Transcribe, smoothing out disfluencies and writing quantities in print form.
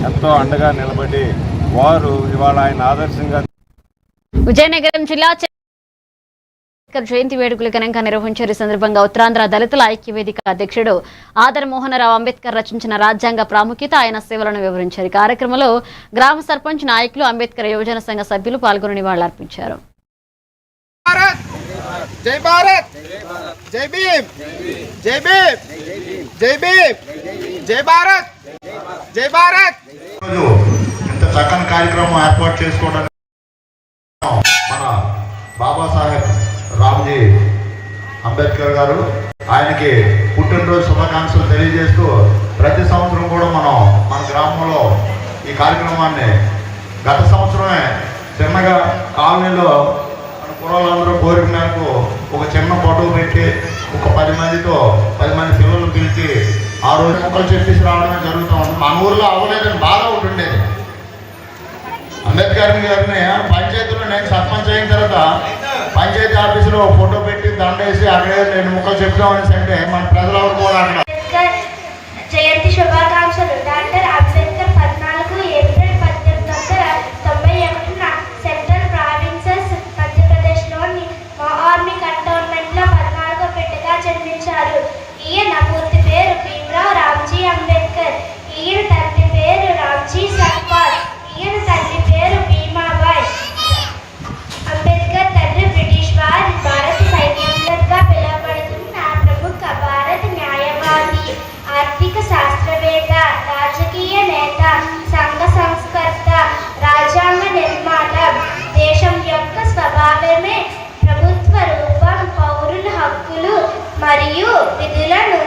ఎంతో అండగా నిలబడి వారు ఇవాళ ఆయన ఆదర్శంగా. విజయనగరం జిల్లా జయంతి వేడుకలు ఘనంగా నిర్వహించారు. ఈ సందర్భంగా ఉత్తరాంధ్ర దళితుల ఐక్యవేదిక అధ్యక్షుడు ఆదర్ మోహనరావు అంబేద్కర్ రచించిన రాజ్యాంగ ప్రాముఖ్యత, ఆయన సేవలను వివరించారు. ఈ కార్యక్రమంలో గ్రామ సర్పంచ్ నాయకులు, అంబేద్కర్ యువజన సంఘ సభ్యులు పాల్గొని నివాళులర్పించారు. చక్కని కార్యక్రమం ఏర్పాటు చేసుకోవడానికి మన బాబాసాహెబ్ రామ్జీ అంబేద్కర్ గారు ఆయనకి పుట్టినరోజు శుభాకాంక్షలు తెలియజేస్తూ ప్రతి సంవత్సరం కూడా మనం మన గ్రామంలో ఈ కార్యక్రమాన్ని గత సంవత్సరమే చిన్నగా కాలనీలో మన కుర్రాళ్ళందరూ కోరిక మేరకు ఒక చిన్న ఫోటో పెట్టి ఒక 10 మంది పిల్లలను పిలిచి ఆ రోజు మొక్కలు చెప్పేసి రావడమే జరుగుతూ ఉంది. మన ఊర్లో అవ్వలేదని బాధ ఉంటుండేది. అంబేద్కర్ గారిని పంచాయతీలో నేను సర్పంచ్ అయిన తర్వాత పంచాయతీ ఆఫీసులో ఫోటో పెట్టి దండేసి అక్కడే 2 ముక్కలు చెప్తామనేసి అంటే మన ప్రజలెవరు కూడా అక్కడ జయంతి శుభాకాంక్షలు. Doctor Ambedkar 14 April 1891 central provinces మధ్యప్రదేశ్లోని మహార్మి కంటోన్మెంట్లో 14వ బిడ్డగా జన్మించారు. ఈయన పూర్తి పేరు భీమ్రావ్ రామ్జీ అంబేద్కర్. ఈయన తండ్రి పేరు రామ్జీ సర్కార్. ఈయన తల్లి పేరు భీమాబాయ్. అంబేద్కర్ తండ్రి బ్రిటిష్ వారి భారత సైన్యంగా పిలువబడుతున్న ప్రముఖ భారత న్యాయవాది, ఆర్థిక శాస్త్రవేత్త, రాజకీయ నేత, సంఘ సంస్కర్త, రాజ్యాంగ నిర్మాత. దేశం యొక్క స్వభావమే ప్రభుత్వ రూపం, పౌరుల హక్కులు మరియు విధులను